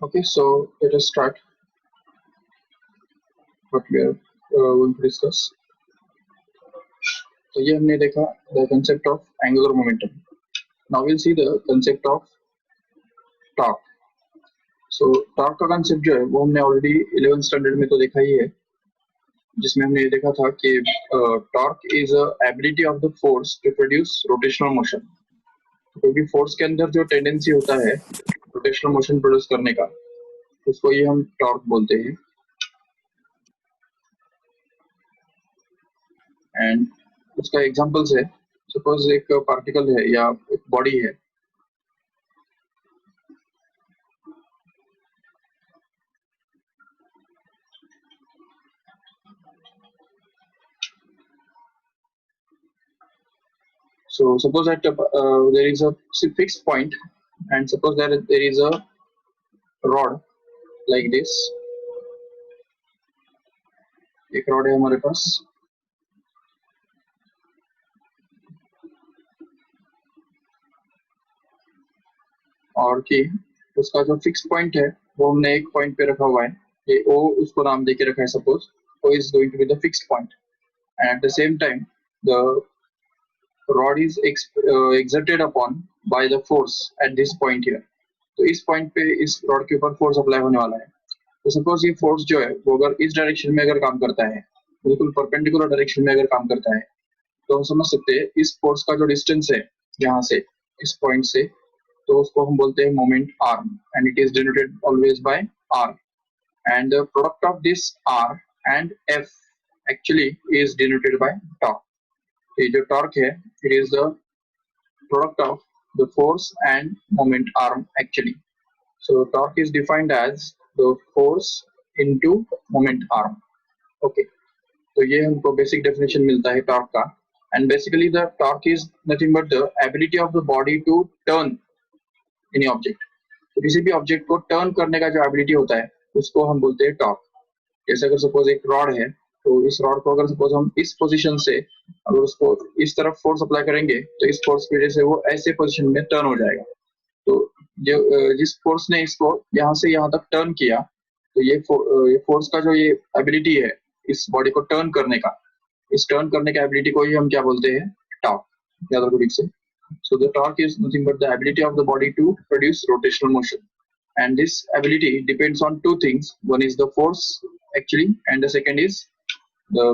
Okay, so let us start what we are going to discuss. तो ये हमने देखा the concept of angular momentum. Now we'll see the concept of torque. So torque का concept जो है वो हमने already 11th standard में तो देखा ही है, जिसमें हमने ये देखा था कि torque is a ability of the force to produce rotational motion. क्योंकि force के अंदर जो tendency होता है rotational motion produce करने का, उसको ये हम torque बोलते हैं. एंड उसका एग्जांपल्स है, सपोज एक पार्टिकल है या एक बॉडी है, so suppose that there is a fixed point and suppose that there is a rod like this. एक रॉड है हमारे पास और कि उसका जो फिक्स पॉइंट है वो हमने एक पॉइंट पे रखा हुआ है, ये ओ उसको नाम देके रखा है, suppose O is going to be the fixed point and at the same time the rod is exerted upon by the force at this point here. तो इस पॉइंट पे इस रॉड के ऊपर फोर्स अप्लाई होने वाला है. तो सपोज ये फोर्स जो है वो अगर इस डायरेक्शन में अगर काम करता है, बिल्कुल परपेंडिकुलर डायरेक्शन में अगर काम करता है, तो हम समझ सकते हैं इस फोर्स का जो डिस्टेंस है यहाँ से इस पॉइंट से, तो उसको हम बोलते हैं moment arm and it is denoted always by r. And the product of this r and f actually is denoted by torque. ये जो टॉर्क है it is the product of the force and moment arm actually. So torque is defined as the force into moment arm. Okay, तो ये हमको basic definition मिलता है torque का. And basically the torque is nothing but the ability of the body to turn any object. तो किसी भी object को turn करने का जो ability होता है उसको हम बोलते हैं torque. जैसे अगर suppose एक rod है, तो इस रॉड को अगर सपोज हम इस पोजीशन से अगर उसको इस तरफ फोर्स अप्लाई करेंगे तो इस फोर्स की वजह से वो ऐसे पोजीशन में टर्न हो जाएगा. तो जो जिस फोर्स ने इसको यहाँ से यहाँ तक टर्न किया, तो ये फोर्स का जो ये एबिलिटी है इस बॉडी को टर्न करने का, इस टर्न करने का एबिलिटी को ही हम क्या बोलते हैं, टॉर्क. याद रखो ठीक से. So the torque is nothing but the ability of the body to produce rotational motion. And this ability depends on two things. One is the force actually, and the second is the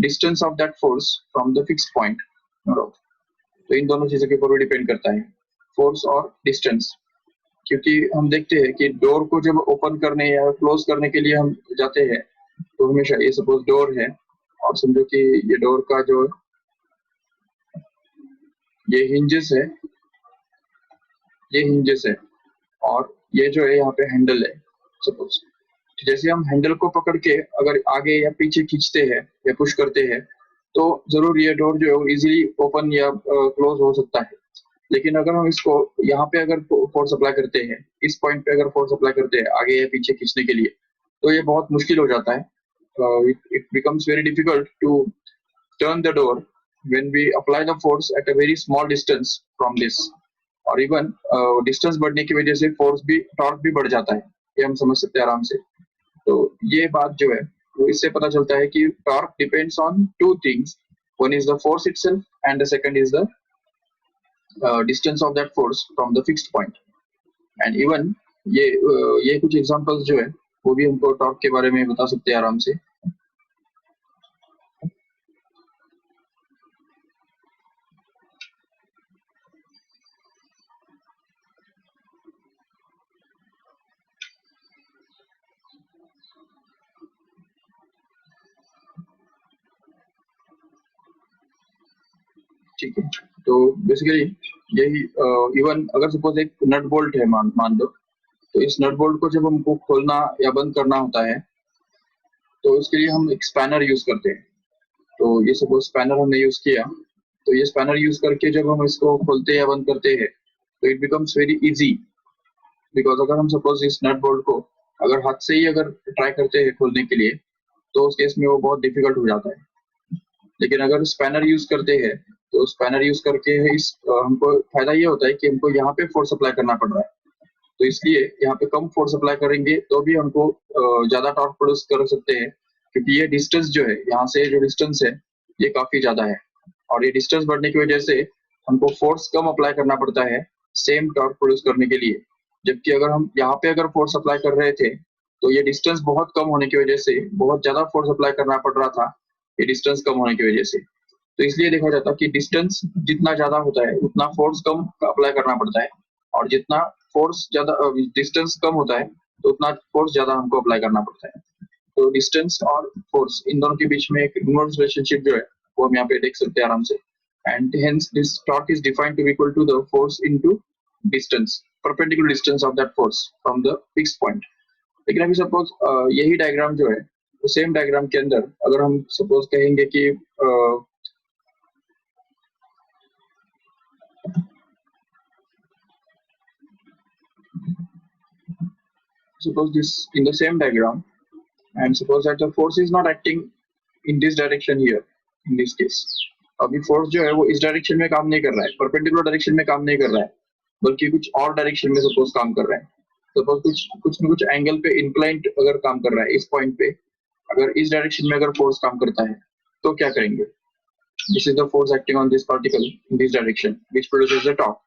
distance of that force from the fixed point. तो इन दोनों चीजों के ऊपर depend करता है, force और distance. क्योंकि हम देखते हैं कि डोर को जब ओपन करने या क्लोज करने के लिए हम जाते हैं, तो हमेशा ये सपोज डोर है और समझो कि ये डोर का जो ये हिंजेस है, ये हिंजेस है और ये जो है यहाँ पे हैंडल है सपोज, जैसे हम हैंडल को पकड़ के अगर आगे या पीछे खींचते हैं या पुश करते हैं तो जरूर ये डोर जो है इजीली ओपन या क्लोज हो सकता है। लेकिन अगर हम इसको यहाँ पे अगर फोर्स अप्लाई करते हैं, इस पॉइंट पे अगर फोर्स अप्लाई करते हैं आगे या पीछे खींचने के लिए, तो ये बहुत मुश्किल हो जाता है। It becomes very difficult to turn the door when we apply the force at a very small distance from this, और इवन डिस्टेंस बढ़ने की वजह से फोर्स भी टॉर्क भी बढ़ जाता है, ये हम समझ सकते हैं आराम से। तो ये बात जो है वो इससे पता चलता है कि torque depends on two things, one is the force itself and the second is the distance of that force from the fixed point. And even ये कुछ एग्जांपल्स जो है वो भी हमको टॉर्क के बारे में बता सकते हैं आराम से। ठीक है, तो बेसिकली यही इवन अगर सपोज एक नट बोल्ट है मान लो, तो इस नट बोल्ट को जब हमको खोलना या बंद करना होता है तो इसके लिए हम एक स्पैनर यूज करते हैं। तो ये सपोज स्पैनर हमने यूज किया, तो ये स्पैनर यूज करके जब हम इसको खोलते या बंद करते हैं तो it becomes very easy, because अगर हम सपोज इस नट बोल्ट को अगर हाथ से ही अगर ट्राई करते हैं खोलने के लिए तो उस केस में वो बहुत डिफिकल्ट हो जाता है। लेकिन अगर स्पैनर यूज करते हैं तो स्पैनर यूज करके इस हमको फायदा ये होता है कि हमको यहाँ पे फोर्स अप्लाई करना पड़ रहा है, तो इसलिए यहाँ पे कम फोर्स अप्लाई करेंगे तो भी हमको ज्यादा टॉर्क प्रोड्यूस कर सकते हैं, क्योंकि ये डिस्टेंस जो है यहाँ से जो डिस्टेंस है ये काफी ज्यादा है, और ये डिस्टेंस बढ़ने की वजह से हमको फोर्स कम अप्लाई करना पड़ता है सेम टॉर्क प्रोड्यूस करने के लिए। जबकि अगर हम यहाँ पे अगर फोर्स अप्लाई कर रहे थे तो ये डिस्टेंस बहुत कम होने की वजह से बहुत ज्यादा फोर्स अप्लाई करना पड़ रहा था, ये डिस्टेंस कम होने की वजह से। तो इसलिए देखा जाता है कि डिस्टेंस जितना ज्यादा होता है उतना फोर्स कम अप्लाई करना पड़ता है, और जितना फोर्स ज्यादा डिस्टेंस कम होता है तो उतना फोर्स ज्यादा हमको अप्लाई करना पड़ता है। तो डिस्टेंस और फोर्स इन दोनों के बीच में एक इनवर्स रिलेशनशिप जो है वो हम यहाँ पे देख सकते हैं आराम से। And hence this torque is defined to equal to the force into distance, perpendicular distance of that force from the fixed point. लेकिन अभी सपोज यही डायग्राम जो है तो सेम डायग्राम के अंदर अगर हम सपोज कहेंगे कि suppose this in the same diagram, and suppose that the force is not acting in this direction here in this case, अभी फोर्स जो है वो इस डायरेक्शन में काम नहीं कर रहा है, परपेंडिकुलर डायरेक्शन में काम नहीं कर रहा है, बल्कि कुछ और डायरेक्शन में सपोज काम कर रहा है। सपोज कुछ एंगल पे इंक्लाइंट अगर काम कर रहा है इस पॉइंट पे, अगर इस डायरेक्शन में अगर फोर्स काम करता है तो क्या करेंगे? This is the force acting on this particle in this direction, which produces the torque.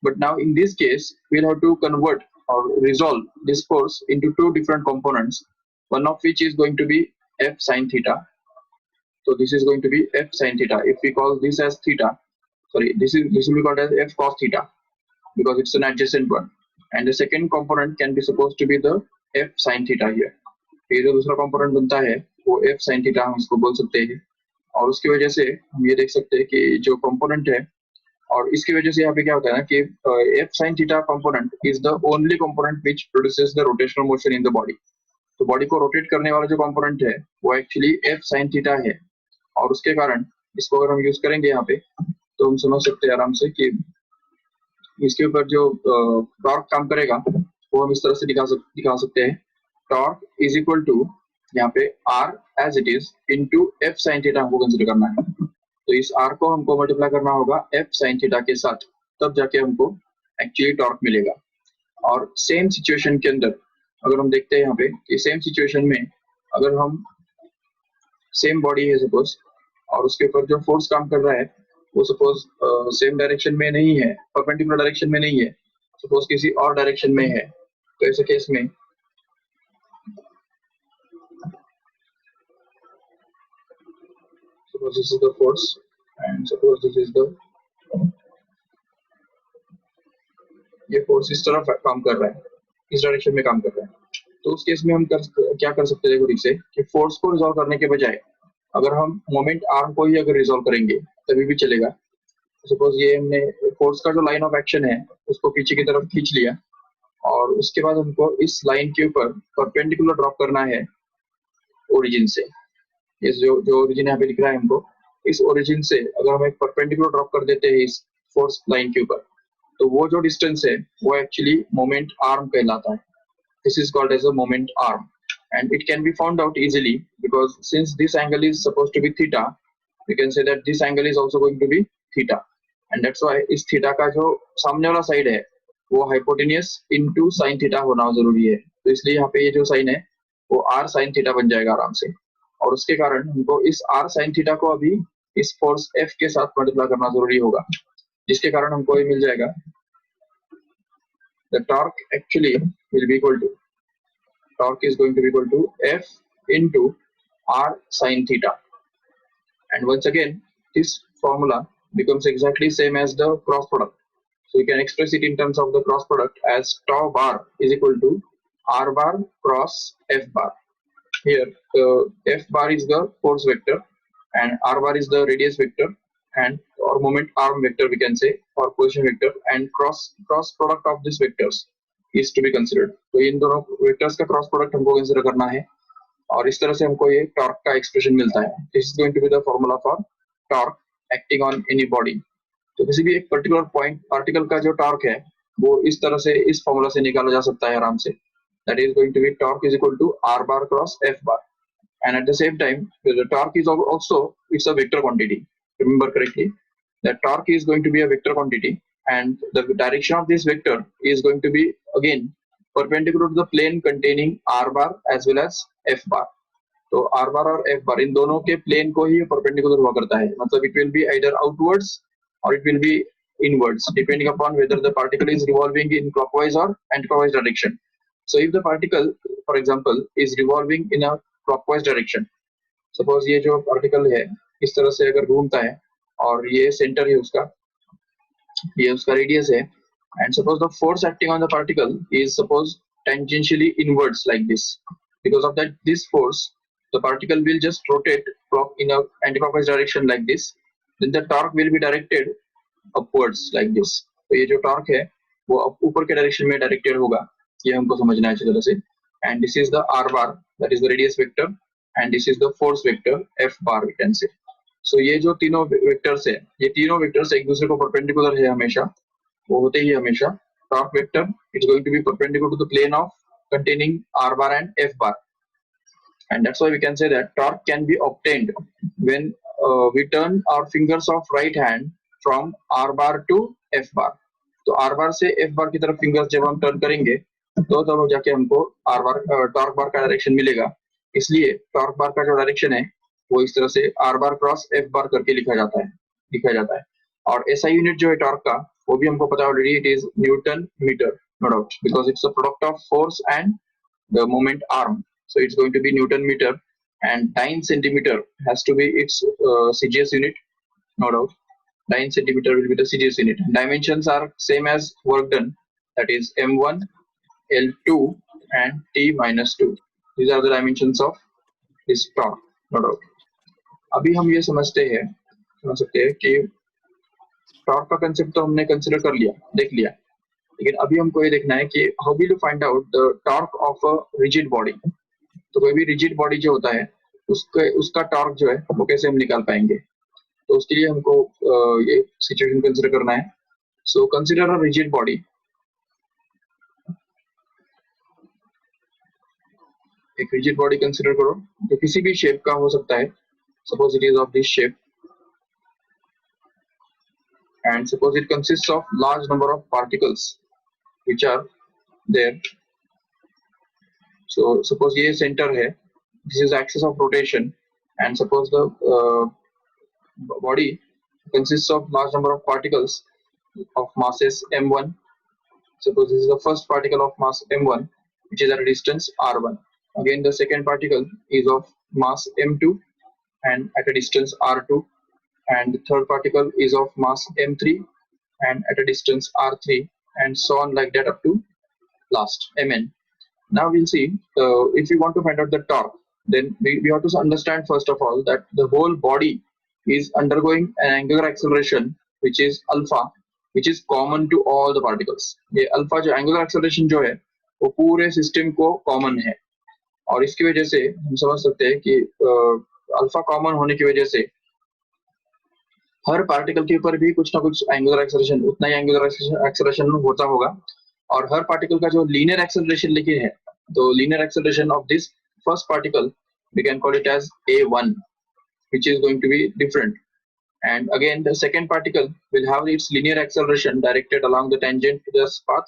But now in this case, we'll have to convert or resolve this force into two different components, one of which is going to be F sine theta. So this is going to be F sine theta. If we call this as theta, sorry, this will be called as F cos theta because it's an adjacent one. And the second component can be supposed to be the F sine theta here. ये जो दूसरा component बनता है वो F sine theta हम इसको बोल सकते हैं, और उसकी वजह से हम ये देख सकते हैं कि जो कंपोनेंट है, और इसकी वजह से यहाँ पे क्या होता है ना कि F sine theta component is the only component which produces the rotational motion in the body. तो बॉडी को रोटेट करने वाला जो कंपोनेंट है वो एक्चुअली एफ साइन थीटा है, और उसके कारण इसको अगर हम यूज करेंगे यहाँ पे तो हम समझ सकते हैं आराम से कि इसके ऊपर जो टॉर्क काम करेगा वो हम इस तरह से दिखा सकते हैं। टॉर्क इज इक्वल टू यहाँ पे r as it is into f sin theta हमको कंसीडर करना है, तो इस r को हमको मल्टीप्लाई करना होगा f sin थीटा के साथ, तब जाके हमको एक्चुअली टॉर्क मिलेगा। और सेम सिचुएशन के अंदर अगर हम देखते हैं यहाँ पे कि सेम सिचुएशन में अगर हम सेम बॉडी है सपोज और उसके ऊपर जो फोर्स काम कर रहा है वो सपोज सेम डायरेक्शन में नहीं है, परपेंडिकुलर डायरेक्शन में नहीं है, सपोज किसी और डायरेक्शन में है, तो ऐसे केस में suppose this is the force and suppose this is the, ये फोर्स इस तरफ काम कर रहा है, इस डायरेक्शन में काम कर रहा है, तो उस केस में हम क्या कर सकते हैं देखो से कि फोर्स को रिजॉल्व करने के बजाय अगर हम मोमेंट आर्म को ही अगर रिजॉल्व करेंगे तभी भी चलेगा। सपोज ये हमने फोर्स का जो लाइन ऑफ एक्शन है उसको पीछे की तरफ खींच लिया, और उसके बाद हमको इस लाइन के ऊपर परपेंडिकुलर ड्रॉप करना है ओरिजिन से। ये जो ओरिजिन यहाँ पे लिख रहा है हमको, इस ओरिजिन से अगर हम एक परपेंडिकुलर ड्रॉप कर देते हैं इस फोर्स लाइन के ऊपर, तो वो जो डिस्टेंस है वो एक्चुअली मोमेंट आर्म कहलाता है। This is called as a moment arm and it can be found out easily because since this angle is supposed to be theta, we can say that this angle is also going to be theta, and that's why इस theta का जो सामने वाला side है वो hypotenuse into sin theta होना जरूरी है। तो इसलिए यहाँ पे ये जो साइन है वो r sin theta बन जाएगा आराम से, और उसके कारण हमको इस r sin theta को अभी इस फोर्स F के साथ मल्टीप्लाई करना जरूरी होगा, जिसके कारण हमको ये मिल जाएगा the torque actually will be equal to, torque is going to be equal to F into r sin theta, and once again this formula becomes exactly same as the cross product, so you can express it in terms of the cross product as tau bar is equal to r bar cross F bar. Here F bar is the force vector and r bar is the radius vector and or moment arm vector we can say, or position vector, and cross product of these vectors is to be considered. तो इन दोनों vectors का cross product हमको consider करना है, और इस तरह से हमको ये टॉर्क का एक्सप्रेशन मिलता है। This is going to be the formula for torque acting on any body. तो किसी भी एक पर्टिकुलर पॉइंट पार्टिकल का जो टॉर्क है वो इस तरह से इस फॉर्मूला से निकाला जा सकता है आराम से। That is going to be torque is equal to r bar cross f bar, and at the same time the torque is also it's a vector quantity. Remember correctly that torque is going to be a vector quantity, and the direction of this vector is going to be again perpendicular to the plane containing r bar as well as f bar. तो r bar और f bar इन दोनों के plane को ही perpendicular हुआ करता है, मतलब it will be either outwards or it will be inwards depending upon whether the particle is revolving in clockwise or anti-clockwise direction. So if the particle for example is revolving in a clockwise direction, suppose ये जो particle है इस तरह से अगर घूमता है और ये सेंटर है उसका, ये उसका रेडियस है, and suppose the force acting on the particle is suppose tangentially inwards like this, because of that this force the particle will just rotate in a anti-clockwise direction like this, then the torque will be directed upwards like this. तो ये जो torque है वो ऊपर के direction में directed होगा, ये हमको समझना है अच्छी तरह से। and this is the r bar, that is the radius vector, and this is the force vector f bar we can say. So ये जो तीनों वेक्टर्स है, ये तीनों वेक्टर्स एक दूसरे को परपेंडिकुलर है हमेशा, वो होते ही हमेशा। Torque vector it's going to be perpendicular to the plane of containing r bar and f bar, and that's why we can say that torque can be obtained when we turn our fingers of right hand from r bar to f bar. तो r bar से f bar की तरफ fingers जब हम turn करेंगे तो तब जाके हमको r bar टॉर्क बार का डायरेक्शन मिलेगा। इसलिए टॉर्क बार का जो डायरेक्शन है वो इस तरह से r bar cross f bar करके लिखा जाता है। और SI यूनिट जो है टॉर्क का वो भी हमको पता already, it is newton metre, no doubt, because it's a product of force and the moment arm, so it's going to be Newton meter, and 9 centimeter has to be its CGS unit, no doubt. 9 centimeter will be the CGS unit. Dimensions are same as work done, that is m1, l2 and t minus 2. These are the dimensions of this torque, no doubt. अभी हम ये समझ सकते हैं कि torque का concept तो हमने कंसिडर कर लिया, देख लिया, लेकिन अभी हमको ये देखना है कि how will you find out the torque of a rigid body. तो कोई भी रिजिड बॉडी जो होता है उसका टॉर्क जो है वो कैसे हम निकाल पाएंगे, तो उसके लिए हमको ये सिचुएशन कंसीडर करना है। So consider a rigid body, एक रिजिड बॉडी कंसीडर करो जो किसी भी शेप का हो सकता है, suppose it is of this shape, and suppose it consists of large number of particles which are there. So suppose ये center है, this is axis of rotation, and suppose the body consists of large number of particles of masses m1. Suppose this is the first particle of mass m1 which is at a distance r1. Again the second particle is of mass m2 and at a distance r2, and the third particle is of mass m3 and at a distance r3, and so on like that up to last mn. Now we'll see if we want to find out the torque, then we have to understand first of all that the whole body is undergoing an angular acceleration which is alpha, which is common to all the particles. ये alpha जो angular acceleration जो है वो पूरे system को common है, और इसकी वजह से हम समझ सकते हैं कि अल्फा कॉमन होने की वजह से हर पार्टिकल के ऊपर भी कुछ ना कुछ एंगुलर एक्सेलरेशन, उतना ही एंगुलर एक्सेलरेशन होता होगा, और हर पार्टिकल का जो लीनियर एक्सेलरेशन लिखे है, तो linear acceleration of this first particle we can call it as a1, which is going to be different. And again, the second particle will have its linear acceleration directed along the tangent to this path,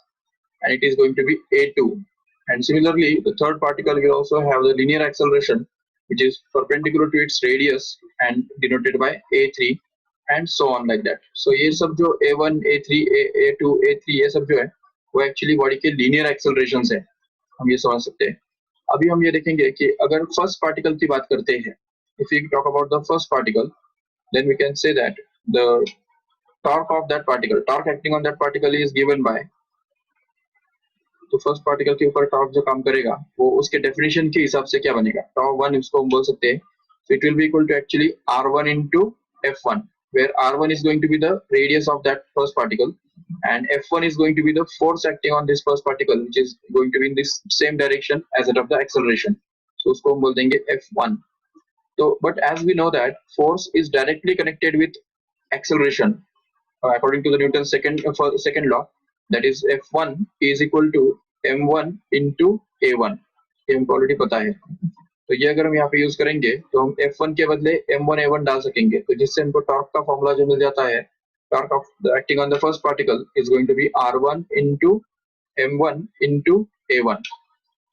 and it is going to be a2. And similarly, the third particle will also have the linear acceleration which is perpendicular to its radius and denoted by a3, and so on like that. So ये सब जो a1, a3, a2, a3 ये सब जो है वो actually body के linear accelerations है, हम ये समझ सकते हैं। अभी हम ये देखेंगे कि अगर फर्स्ट पार्टिकल की बात करते हैं, if we talk about the first particle, then we can say that the torque of that particle, torque acting on that particle is given by, तो फर्स्ट पार्टिकल के ऊपर टॉर्क जो काम करेगा वो उसके डेफिनेशन के हिसाब से क्या बनेगा, टॉर्क वन इसको हम बोल सकते हैं, so it will be equal to actually r1 into f1, where r1 is going to be the radius of that first particle and f1 is going to be the force acting on this first particle, which is going to be in this same direction as that of the acceleration, so उसको हम बोल देंगे f1. So but as we know that force is directly connected with acceleration according to the Newton's second law, that is f1 is equal to m1 into a1, ये हमको already पता है। तो ये अगर हम यहाँ पे यूज करेंगे तो हम f1 के बदले m1 a1 डाल सकेंगे, तो जिससे हमको टॉर्क का फॉर्मूला जो मिल जाता है, torque of acting on the first particle is going to be r1 into m1 into a1.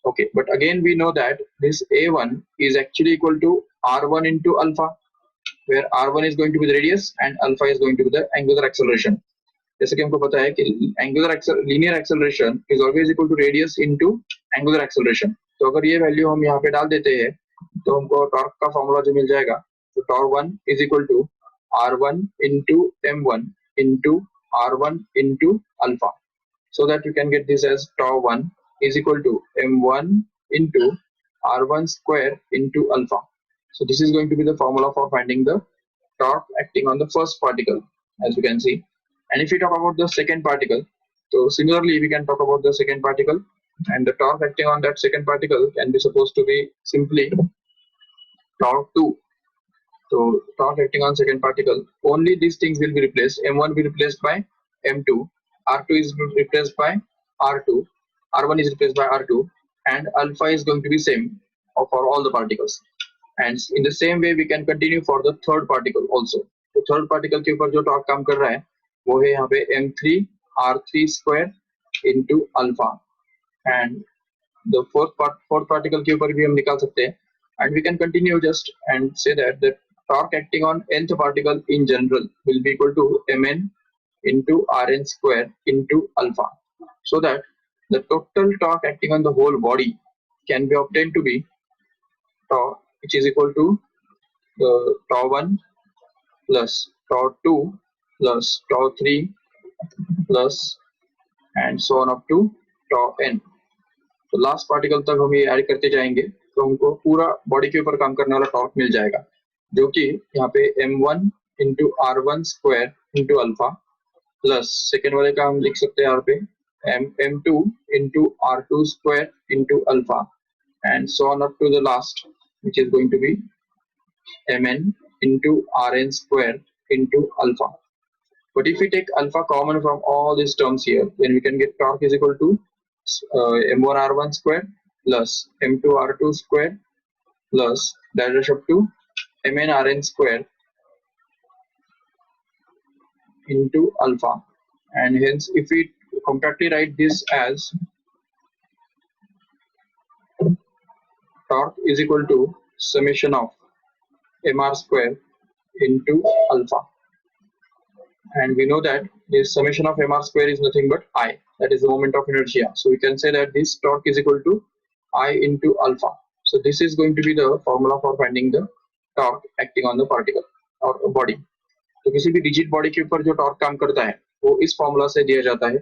Okay, but again we know that this a1 is actually equal to r1 into alpha, where r1 is going to be the radius and alpha is going to be the angular acceleration. जैसे कि हमको पता है कि linear acceleration is always equal to radius into angular acceleration. तो अगर ये value हम यहाँ पे डाल देते हैं तो हमको टॉर्क का फॉर्मूला जो मिल जाएगा, तो torque 1 is equal to r1 into m1 into r1 into alpha, so that you can get this as tau 1 is equal to m1 into r1 square into alpha. So this is going to be the formula for finding the torque acting on the first particle, as you can see. And if we talk about the second particle, so similarly we can talk about the second particle, and the torque acting on that second particle can be supposed to be simply torque 2. So torque acting on second particle, only these things will be replaced. M1 will be replaced by M2, R2 is replaced by R2, R1 is replaced by R2, and alpha is going to be same for all the particles. And in the same way we can continue for the third particle also. तो third particle के ऊपर जो torque काम कर रहा है वो है यहाँ पे M3 R3 square into alpha, and the fourth particle के ऊपर भी हम निकाल सकते हैं, and we can continue just and say that the torque acting on nth particle in general will be equal to mn into rn square into alpha, so that the total torque acting on the whole body can be obtained to be tau, which is equal to the tau 1 plus tau 2 plus tau 3 plus and so on up to tau n. तो last particle तक हम ये add करते जाएंगे तो हमको पूरा body के ऊपर काम करने वाला टॉर्क मिल जाएगा, जो कि यहाँ पे m1 into r1 square into alpha plus second वाले का हम लिख सकते हैं यहाँ पे m2 into r2 square into alpha and so on up to the last, which is going to be mn into rn square into alpha. But if we take alpha common from all these terms here, then we can get torque is equal to m1 r1 square plus m2 r2 square plus dash up to mn rn square into alpha, and hence if we compactly write this as torque is equal to summation of mr square into alpha, and we know that this summation of mr square is nothing but I, that is the moment of inertia. So we can say that this torque is equal to I into alpha. So this is going to be the formula for finding the torque acting on the particle or body. तो किसी भी rigid body के ऊपर जो torque काम करता है वो इस फॉर्मूला से दिया जाता है,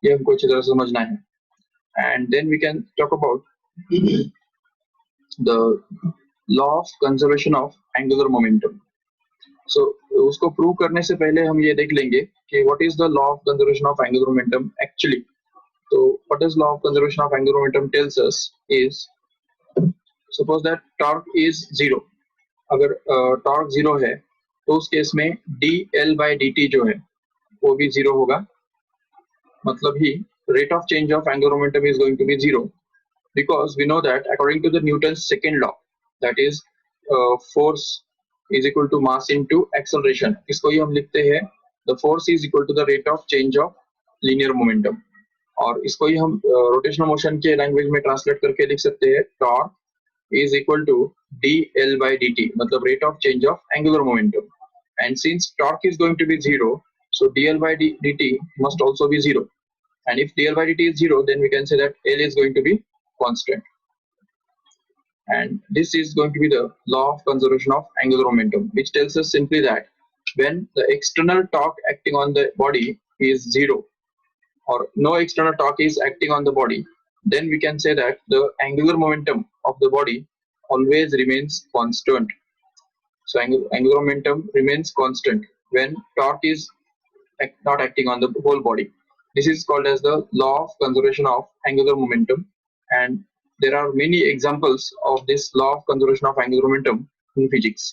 ये हमको अच्छी तरह से समझना है. And then we can talk about the law of conservation of angular momentum. So उसको प्रूव करने से पहले हम ये देख लेंगे कि what is the law of conservation of angular momentum actually. तो what is law of conservation of angular momentum tells us is, suppose that torque is zero. अगर टॉर्क जीरो है तो उस केस में d l by d t जो है वो भी जीरो होगा. मतलब ही rate of change of angular momentum is going to be zero, because we know that according to the Newton's second law, that is force is equal to mass into acceleration. इसको ही हम लिखते हैं the force is equal to the rate of change of linear momentum. और इसको ही हम rotational motion के language में translate करके लिख सकते हैं torque is equal to dl by dt, मतलब rate of change of angular momentum. And since torque is going to be zero, so dl by dt must also be zero. And if dl by dt is zero, then we can say that L is going to be constant. And this is going to be the law of conservation of angular momentum, which tells us simply that when the external torque acting on the body is zero, or no external torque is acting on the body, then we can say that the angular momentum of the body always remains constant. So angular momentum remains constant when torque is not acting on the whole body. This is called as the law of conservation of angular momentum, and there are many examples of this law of conservation of angular momentum in physics.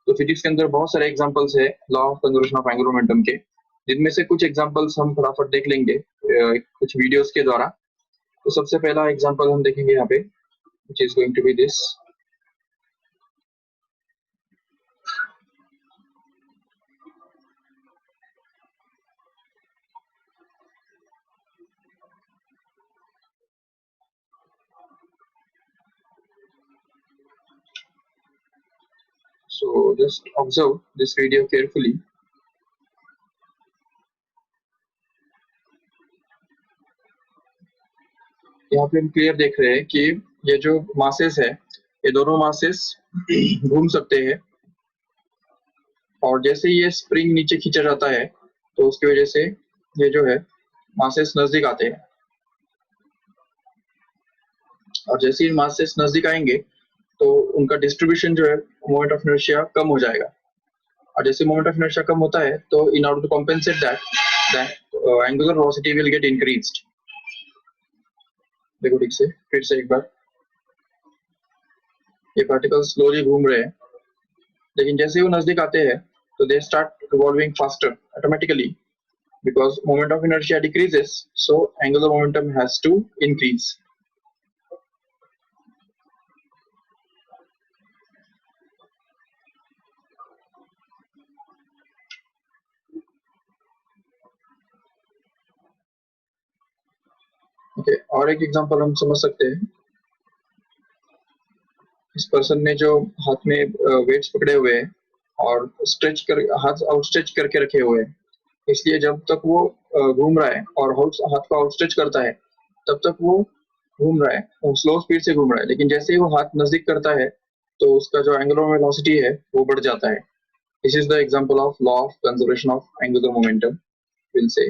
तो physics के अंदर बहुत सारे examples है law of conservation of angular momentum के, जिनमें से कुछ एग्जांपल्स हम फटाफट देख लेंगे कुछ वीडियोस के द्वारा. तो सबसे पहला एग्जांपल हम देखेंगे यहाँ पे, which is going to be this. So just observe this video carefully. यहाँ पे हम क्लियर देख रहे हैं कि ये जो मासेस है, ये दोनों मासेस घूम सकते हैं, और जैसे ही ये स्प्रिंग नीचे खींचा जाता है तो उसकी वजह से ये जो है मासेस नजदीक आते हैं, और जैसे ही मासेस नजदीक आएंगे तो उनका डिस्ट्रीब्यूशन जो है मोमेंट ऑफ इनर्शिया कम हो जाएगा. और जैसे मोमेंट ऑफ इनर्शिया कम होता है तो in order to compensate that angular velocity will get increased. देखो ठीक से फिर से एक बार, ये पार्टिकल्स स्लोली घूम रहे हैं, लेकिन जैसे ही वो नजदीक आते हैं तो they start revolving faster automatically, because moment of inertia decreases, so angular momentum has to increase. Okay, और एक एग्जांपल हम समझ सकते हैं. इस पर्सन ने जो हाथ में वेट्स पकड़े हुए हैं और स्ट्रेच कर हाथ आउटस्ट्रेच करके रखे हुए हैं, इसलिए जब तक वो घूम रहा है और हाथ को आउटस्ट्रेच करता है तब तक वो घूम रहा है, वो स्लो स्पीड से घूम रहा है, लेकिन जैसे ही वो हाथ नजदीक करता है तो उसका जो एंगुलर वेलोसिटी है वो बढ़ जाता है. This is the example of law of conservation of angular momentum, will say.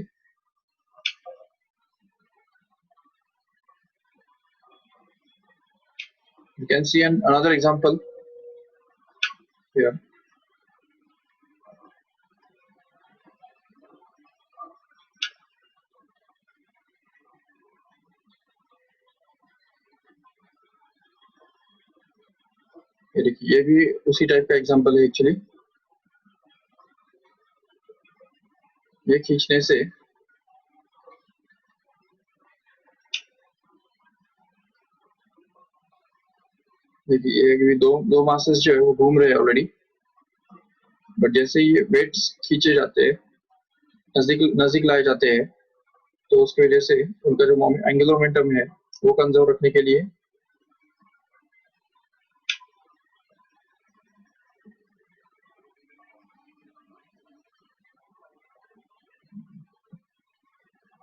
You can see another example here. ये देखिए, ये भी उसी टाइप का एग्जांपल है एक्चुअली. ये खींचने से देखिए ये भी दो मासेस जो है वो घूम रहे हैं ऑलरेडी, बट जैसे ही वेट्स खींचे जाते हैं, नजदीक नजदीक लाए जाते हैं, तो उसकी वजह से उनका जो एंगुलर मोमेंटम है वो कंजर्व रखने के लिए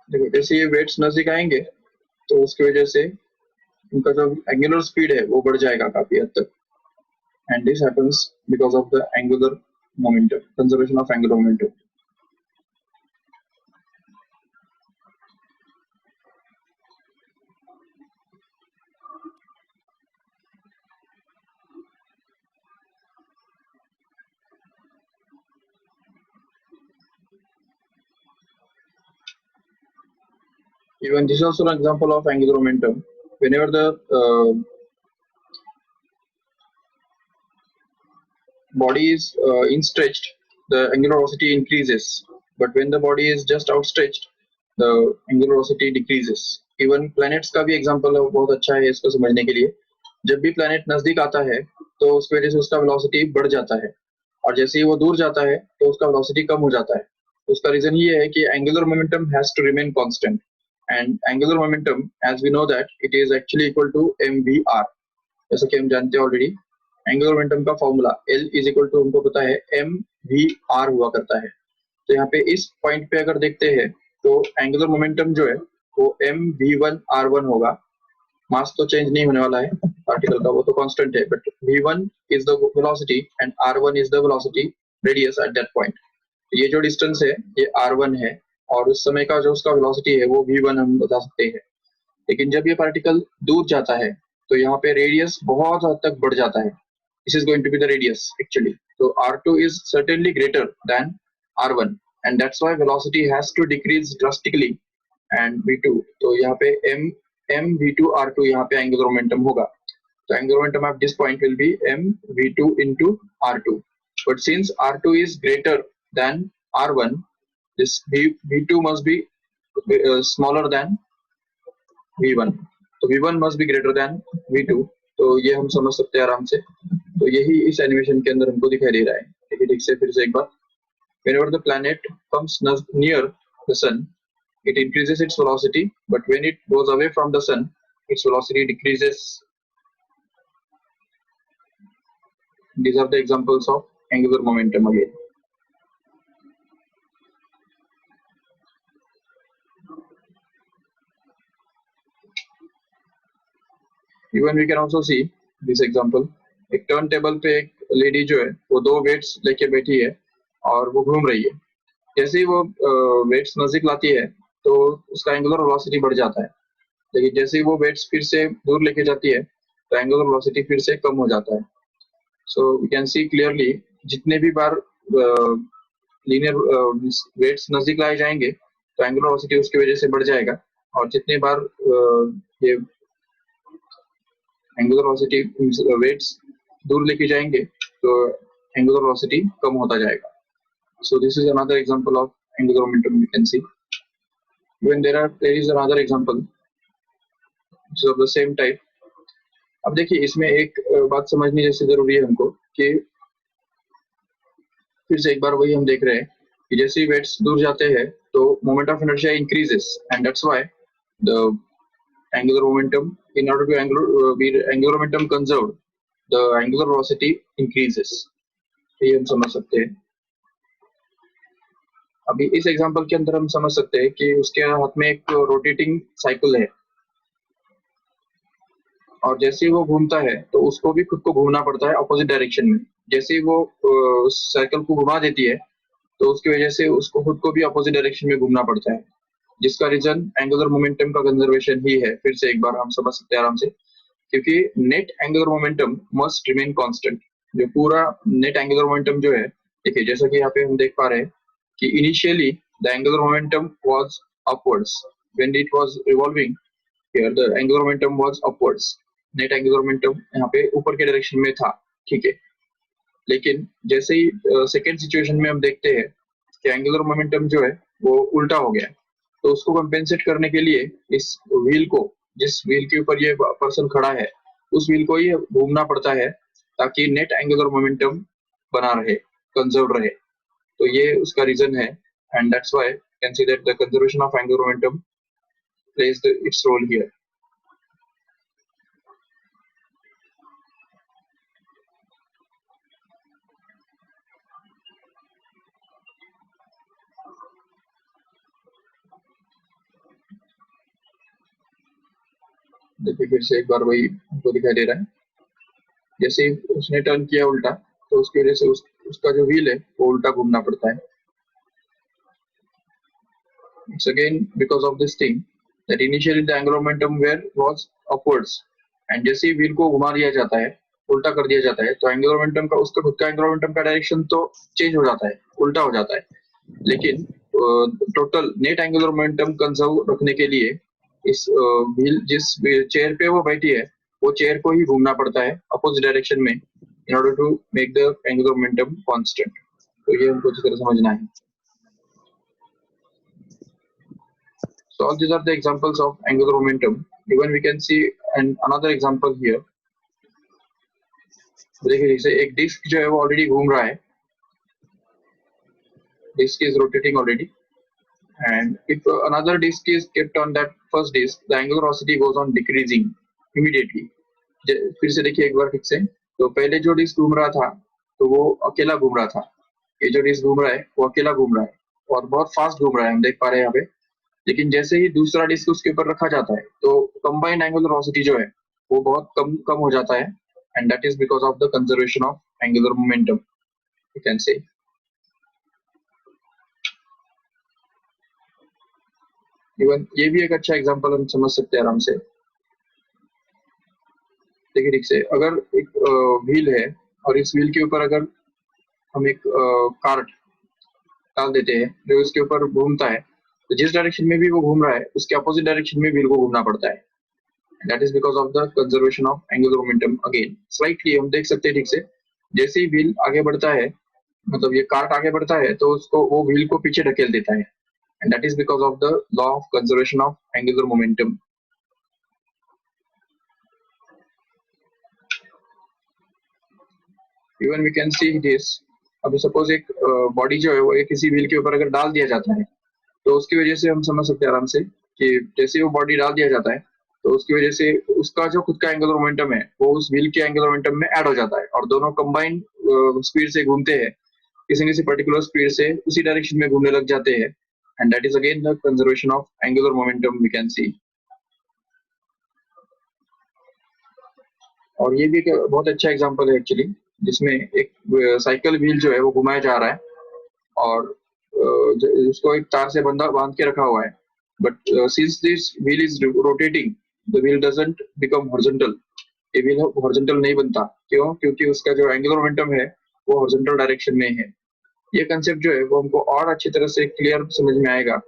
देखो जैसे ये वेट्स नजदीक आएंगे तो उसकी वजह से उनका जो एंगुलर स्पीड है वो बढ़ जाएगा काफी हद तक. And this happens because of the angular momentum, conservation of angular momentum. Even this is also an example of angular momentum. Whenever the body is in-stretched, the angular velocity increases. But when the body is just outstretched, the angular velocity decreases. Even planets का भी example बहुत अच्छा है इसको समझने के लिए. जब भी planet नजदीक आता है, तो उसकी वजह से उसका velocity बढ़ जाता है. और जैसे ही वो दूर जाता है, तो उसका velocity कम हो जाता है. उसका reason ये है कि angular momentum has to remain constant. And angular momentum, as we know that, it is actually equal to mvr. जैसा कि हम जानते हैं ऑलरेडी, एंगुलर मोमेंटम का formula L is equal to हमको पता है mvr हुआ करता है. तो यहाँ पे इस पॉइंट पे अगर देखते हैं तो एंगुलर मोमेंटम जो है वो mv1r1 होगा. मास तो चेंज नहीं होने वाला है पार्टिकल का, वो तो कांस्टेंट है, but v1 is the velocity and r1 is the velocity radius at that point. ये जो डिस्टेंस है ये r1 है, और उस समय का जो उसका वेलोसिटी है वो v1 हम बता सकते हैं. लेकिन जब ये पार्टिकल दूर जाता है तो यहाँ पे रेडियस बहुत हद तक बढ़ जाता है. This is going to be the radius actually. So r2 is certainly greater than r1, and that's why velocity has to decrease drastically. And v2, तो यहाँ पे m v2 r2 यहाँ पे angular momentum होगा. So angular momentum at this point will be m v2 into r2. But since r2 is greater than r1, this v2 must be smaller than v1. तो v1 must be greater than v2. तो ये हम समझ सकते हैं आराम से. तो यही इस एनिमेशन के अंदर हमको दिखाई दे रहा है. देखिए ठीक से फिर से एक बार. Whenever the planet comes near the sun, it increases its velocity, but when it goes away from the sun, its velocity decreases. These are the examples of angular momentum again. Even we can also see this example. एक turn table पे एक lady जो है वो दो weights लेके बैठी है और वो घूम रही है. जैसे ही वो वेट्स नजदीक लाती है तो उसका एंगुलर वेलोसिटी बढ़ जाता है. लेकिन जैसे ही वो वेट्स फिर से दूर लेके जाती है तो एंगुलर वेलोसिटी फिर से कम हो जाता है. So we can see clearly जितने भी बार लीनियर वेट्स नजदीक लाए जाएंगे तो एंगुलर वेलोसिटी उसकी वजह से बढ़ जाएगा, और जितने बार ये एंगुलर वेलोसिटी वेट्स दूर लेके जाएंगे तो एंगुलर वेलोसिटी कम होता जाएगा. So this is another example of angular momentum you can see. When there is another example which is of the same type. अब देखिए इसमें एक बात समझनी जैसे जरूरी है हमको कि फिर से एक बार वही हम देख रहे हैं कि जैसे ही वेट्स दूर जाते हैं तो moment of inertia increases, and that's why the angular momentum, in order to be angular momentum conserved, the angular velocity increases. ये हम समझ सकते हैं. अभी इस एग्जांपल के अंदर हम समझ सकते हैं कि उसके हाथ में एक रोटेटिंग साइकिल है, और जैसे ही वो घूमता है तो उसको भी खुद को घूमना पड़ता है अपोजिट डायरेक्शन में. जैसे ही वो साइकिल को घुमा देती है तो उसकी वजह से उसको खुद को भी अपोजिट डायरेक्शन में घूमना पड़ता है, जिसका रीजन एंगुलर मोमेंटम का कंजर्वेशन ही है. फिर से एक बार हम समझ सकते हैं आराम से, क्योंकि net angular momentum must remain constant. जो पूरा नेट एंगुलर मोमेंटम जो है, देखिए जैसा कि यहाँ पे हम देख पा रहे हैं कि initially the angular momentum was upwards. When it was revolving here the angular momentum was upwards. Net angular momentum यहाँ पे ऊपर के डायरेक्शन में था, ठीक है. लेकिन जैसे ही सेकेंड सिचुएशन में हम देखते हैं कि एंगुलर मोमेंटम जो है वो उल्टा हो गया, तो उसको कंपेंसेट करने के लिए इस व्हील को, जिस व्हील के ऊपर ये पर्सन खड़ा है, उस व्हील को ही घूमना पड़ता है ताकि नेट एंगुलर मोमेंटम बना रहे, कंजर्व रहे. तो ये उसका रीजन है, and that's why can see that the conservation of angular momentum plays its role here. देखिए फिर से एक बार वही हमको दिखाई दे रहा है. जैसे ही उसने टर्न किया उल्टा, तो उसकी वजह से उसका जो व्हील है वो उल्टा घूमना पड़ता है. It's again because of this thing that initially the angular momentum was upwards, and जैसे ही व्हील को घुमा दिया जाता है, उल्टा कर दिया जाता है, तो एंगुलर मोमेंटम का, उसका खुद का एंगुलर मोमेंटम का डायरेक्शन तो चेंज हो जाता है, उल्टा हो जाता है. लेकिन total net angular momentum conserve रखने के लिए इस व्हील जिस चेयर पे वो बैठी है वो चेयर को ही घूमना पड़ता है अपोजिट डायरेक्शन में in order to make the angular momentum constant. तो ये हमको अच्छी तरह समझना है। So all these are the examples of angular momentum. Even we can see another example here. देखिए जैसे एक डिस्क जो है वो ऑलरेडी घूम रहा है, disk is rotating already, and if another disk is kept on that first disk, the angular velocity goes on decreasing immediately. फिर से देखिए एक बार ठीक से, तो पहले जो डिस्क घूम रहा था तो वो अकेला घूम रहा था, ये जो डिस्क घूम रहा है वो अकेला घूम रहा है और बहुत फास्ट घूम रहा है, हम देख पा रहे हैं यहाँ पे। लेकिन जैसे ही दूसरा डिस्क उसके ऊपर रखा जाता है तो कंबाइंड एंगुलर वेलोसिटी जो है वो बहुत कम हो जाता है, and that is because of the conservation of angular momentum, you can say. Even ये भी एक अच्छा एग्जांपल हम समझ सकते हैं आराम से। देखिए ठीक से, अगर एक व्हील है और इस व्हील के ऊपर अगर हम एक कार्ट डाल देते हैं जो इसके ऊपर घूमता है, तो जिस डायरेक्शन में भी वो घूम रहा है उसके अपोजिट डायरेक्शन में व्हील को घूमना पड़ता है। That is because of the conservation of angular momentum again. Slightly हम देख सकते हैं ठीक से, जैसे ही व्हील आगे बढ़ता है, मतलब ये कार्ट आगे बढ़ता है तो उसको वो व्हील को पीछे ढकेल देता है, and that is because of the law of conservation of angular momentum. Even we can see this. अभी सपोज एक बॉडी जो है वो एक किसी व्हील के ऊपर अगर डाल दिया जाता है तो उसकी वजह से हम समझ सकते हैं आराम से कि जैसे वो बॉडी डाल दिया जाता है तो उसकी वजह से उसका जो खुद का एंगुलर मोमेंटम है वो उस व्हील के एंगुलर मोमेंटम में ऐड हो जाता है और दोनों कंबाइंड स्पीड से घूमते हैं, किसी किसी पर्टिकुलर स्पीड से उसी डायरेक्शन में घूमने लग जाते हैं, and that is again the conservation of angular momentum we can see. और ये भी एक बहुत अच्छा एग्जांपल है एक्चुअली, जिसमें एक साइकिल व्हील जो है वो घुमाया जा रहा है और उसको एक तार से बांध के रखा हुआ है, but since this wheel is rotating the wheel doesn't become horizontal. ये व्हील हॉरिजॉन्टल नहीं बनता, क्यों? क्योंकि उसका जो एंगुलर मोमेंटम है वो हॉरिजॉन्टल डायरेक्शन में है। ये कंसेप्ट जो है वो हमको और अच्छी तरह से क्लियर समझ में आएगा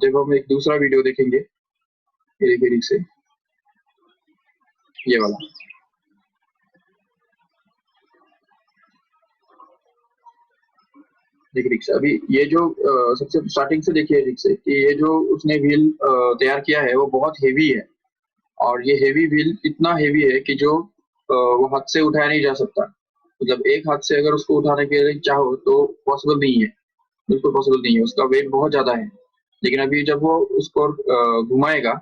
जब हम एक दूसरा वीडियो देखेंगे, ये देखिए से ये वाला। देखिए रिक्शा, अभी ये जो सबसे स्टार्टिंग से देखिए रिक्शा कि ये जो उसने व्हील तैयार किया है वो बहुत हेवी है, और ये हेवी व्हील इतना हेवी है कि जो वो हाथ से उठाया नहीं जा सकता। मतलब एक हाथ से अगर उसको उठाने के लिए चाहो तो पॉसिबल नहीं है, बिल्कुल पॉसिबल नहीं है, उसका वेट बहुत ज्यादा है। लेकिन अभी जब वो उसको घुमाएगा,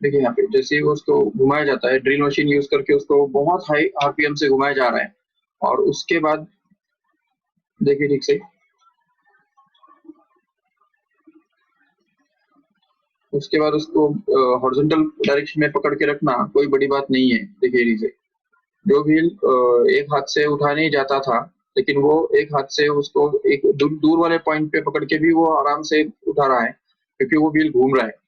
देखिए यहाँ पे जैसे ही उसको घुमाया जाता है ड्रिल मशीन यूज करके, उसको बहुत हाई आरपीएम से घुमाया जा रहा है, और उसके बाद देखिए ठीक से उसके बाद उसको हॉरिजॉन्टल डायरेक्शन में पकड़ के रखना कोई बड़ी बात नहीं है। देखिए नीचे जो व्हील एक हाथ से उठा नहीं जाता था, लेकिन वो एक हाथ से उसको एक दूर वाले पॉइंट पे पकड़ के भी वो आराम से उठा रहा है, क्योंकि वो व्हील घूम रहा है,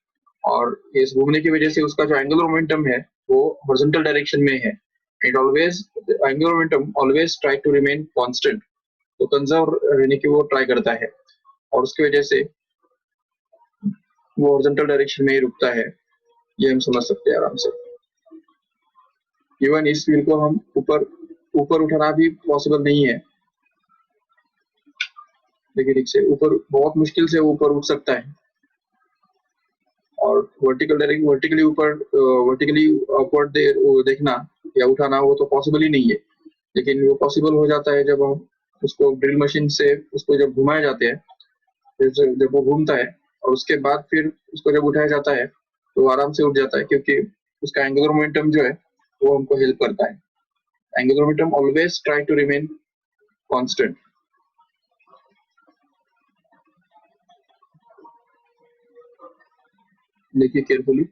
और इस घूमने की वजह से उसका जो एंगुलर मोमेंटम है वो हॉरिजॉन्टल डायरेक्शन में है। It always angular momentum always try to remain constant, तो कंजर्व रहने की वो ट्राई करता है, और उसकी वजह से वो हॉरिजॉन्टल डायरेक्शन में ही रुकता है। ये हम समझ सकते हैं आराम से। इवन इस व्हील को हम ऊपर ऊपर उठाना भी पॉसिबल नहीं है। देखिए ठीक से ऊपर बहुत मुश्किल से ऊपर उठ सकता है, और वर्टिकली ऊपर वर्टिकली अपवर्ड देखना या उठाना वो तो पॉसिबल ही नहीं है। लेकिन वो पॉसिबल हो जाता है जब हम उसको ड्रिल मशीन से उसको जब घुमाए जाते हैं, फिर जब वो घूमता है और उसके बाद फिर उसको जब उठाया जाता है तो आराम से उठ जाता है, क्योंकि उसका एंगुलर मोमेंटम जो है वो हमको हेल्प करता है। Angular momentum always try to remain constant. देखिए केयरफुली,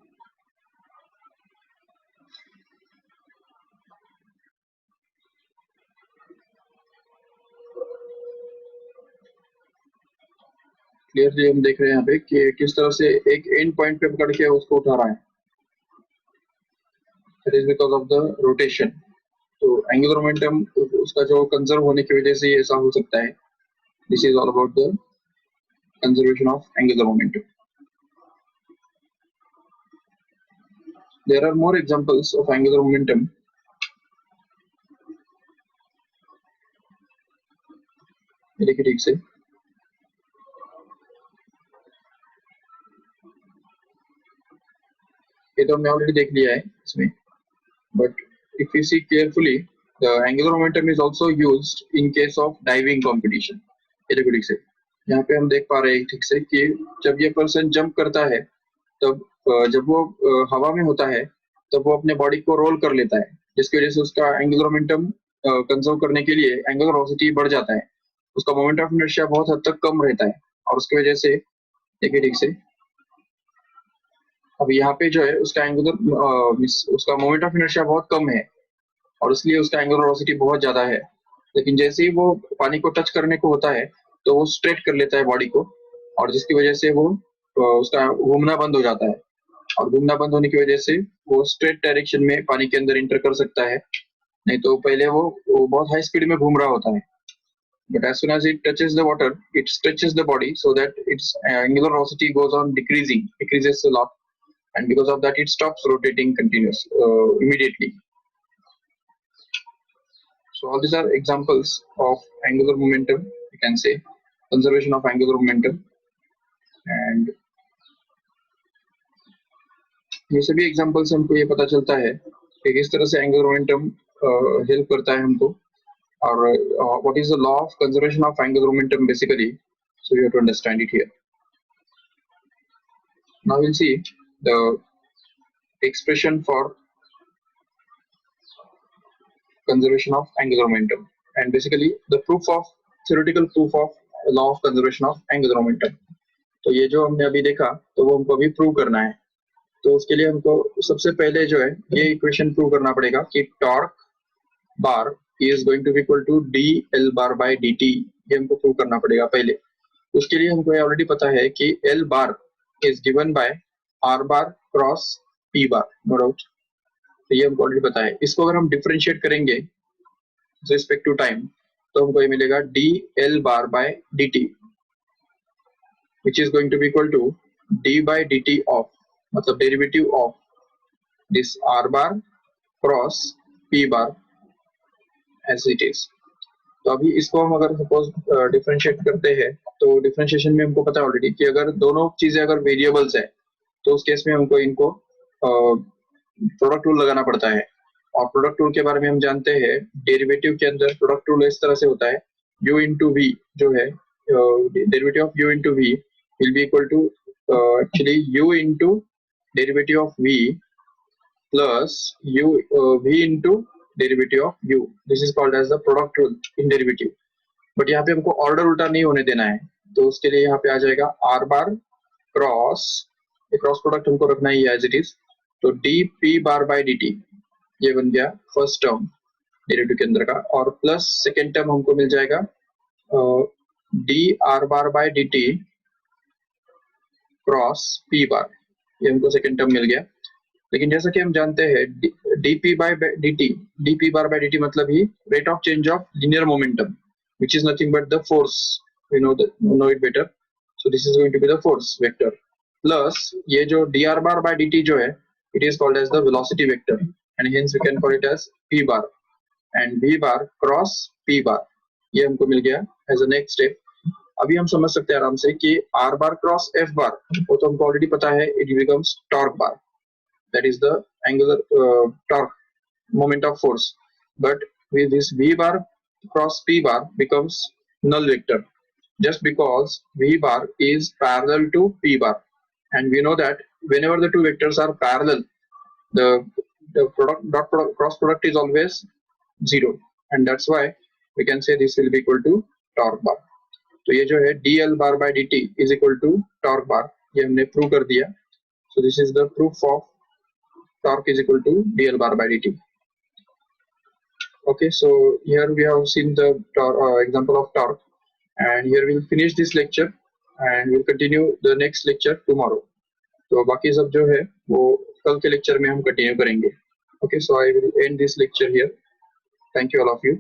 क्लियरली हम देख रहे हैं यहाँ पे कि किस तरह से एक एंड पॉइंट पे पकड़ के उसको उठा रहा है। That is because of the rotation. तो एंगुलर मोमेंटम उसका जो कंजर्व होने की वजह से ये ऐसा हो सकता है। This is all about the conservation of angular momentum. There are more examples of angular momentum. देखिए ठीक से, ये तो हमने ऑलरेडी देख लिया है इसमें, but if you see carefully, the angular momentum is also used in case of diving competition. ये देखो ठीक से, यहाँ पे हम देख पा रहे हैं ठीक से कि जब ये पर्सन जंप करता है तब जब वो हवा में होता है तब वो अपने बॉडी को रोल कर लेता है, जिसकी वजह से उसका एंगुलर मोमेंटम कंजर्व करने के लिए एंगुलर वेलोसिटी बढ़ जाता है, उसका मोमेंट ऑफ इनर्शिया बहुत हद तक कम रहता है, और उसकी वजह से देखिए ठीक से अब यहाँ पे जो है उसका एंगुलर उसका मोमेंट ऑफ इनर्शिया बहुत कम है और इसलिए उसका एंगुलर वेलोसिटी बहुत ज्यादा है, लेकिन जैसे ही वो पानी को टच करने को होता है तो वो स्ट्रेट कर लेता है बॉडी को, और जिसकी वजह से वो उसका घूमना बंद हो जाता है, और घूमना बंद होने की वजह से वो स्ट्रेट डायरेक्शन में पानी के अंदर इंटर कर सकता है, नहीं तो पहले वो बहुत हाई स्पीड में घूम रहा होता है, but as soon as it touches the water it stretches the body so that its angular velocity goes on decreases a lot, and because of that it stops rotating immediately. So all these are examples of angular momentum, you can say conservation of angular momentum, and ये सभी example से हमको ये पता चलता है कि किस तरह से एंगुलर मोमेंटम हेल्प करता है हमको, और what is the law of conservation of angular momentum basically, so you have to understand it here. Now we'll see the expression for conservation of angular momentum, and basically the theoretical proof of law of conservation of angular momentum. तो ये जो हमने अभी देखा तो वो हमको अभी प्रूव करना है, तो उसके लिए हमको सबसे पहले जो है ये इक्वेशन प्रूव करना पड़ेगा कि torque bar is going to be equal to d l bar by d t, ये हमको प्रूव करना पड़ेगा पहले. उसके लिए हमको ऑलरेडी पता है कि l bar is given by r bar cross p bar, no doubt, तो ये हमको ऑलरेडी पता है. इसको अगर हम डिफरेंशिएट करेंगे रिस्पेक्ट टू टाइम तो हमको ये मिलेगा d l bar by d t, which is going to be equal to d by d t of, मतलब derivative of this r bar cross p bar as it is. तो अभी इसको हम अगर सपोज डिफरेंशिएट करते हैं तो differentiation में हमको पता है ऑलरेडी कि अगर दोनों चीजें अगर वेरिएबल्स है तो उस केस में हमको इनको प्रोडक्ट रूल लगाना पड़ता है, और प्रोडक्ट रूल के बारे में हम जानते हैं डेरिवेटिव के अंदर प्रोडक्ट रूल इस तरह से होता है, u इंटू वी जो है derivative of u into v will be equal to actually u into derivative of v plus v into derivative of u. This is called as the product rule in derivative. But यहाँ पे हमको order उल्टा नहीं होने देना है, तो उसके लिए यहाँ पे आ जाएगा आर बार क्रॉस प्रोडक्ट हमको रखना ही है एज इट इज, तो d p bar by d t ये बन गया फर्स्ट टर्म डेरिवेटिव के अंदर का, और प्लस सेकेंड टर्म हमको मिल जाएगा d r bar by d t cross p bar, ये हमको सेकेंड टर्म मिल गया. लेकिन जैसा कि हम जानते हैं dp by dt, dp bar by dt मतलब ही rate of change of linear momentum, which is nothing but the force, we know it better, so this is going to be the force vector, plus ये जो dr bar by dt जो है it is called as the velocity vector, and hence we can call it as p bar, and v bar cross p bar, ये हमको मिल गया as a next step. अभी हम समझ सकते हैं आराम से कि r bar cross f bar वो तो हमको ऑलरेडी पता है, it becomes torque bar, that is the angular torque moment of force, but with this v bar cross p bar becomes null vector just because v bar is parallel to p bar, and we know that whenever the two vectors are parallel the cross product is always zero, and that's why we can say this will be equal to torque bar. तो ये जो है dl bar by dt is equal to torque bar, ये हमने prove कर दिया. So this is the proof of torque is equal to dl bar by dt. Okay, so here we have seen the example of torque, and here we'll finish this lecture and we'll continue the next lecture tomorrow. तो बाकी सब जो है वो कल के lecture में हम कंटिन्यू करेंगे. Okay, so I will end this lecture here. Thank you all of you.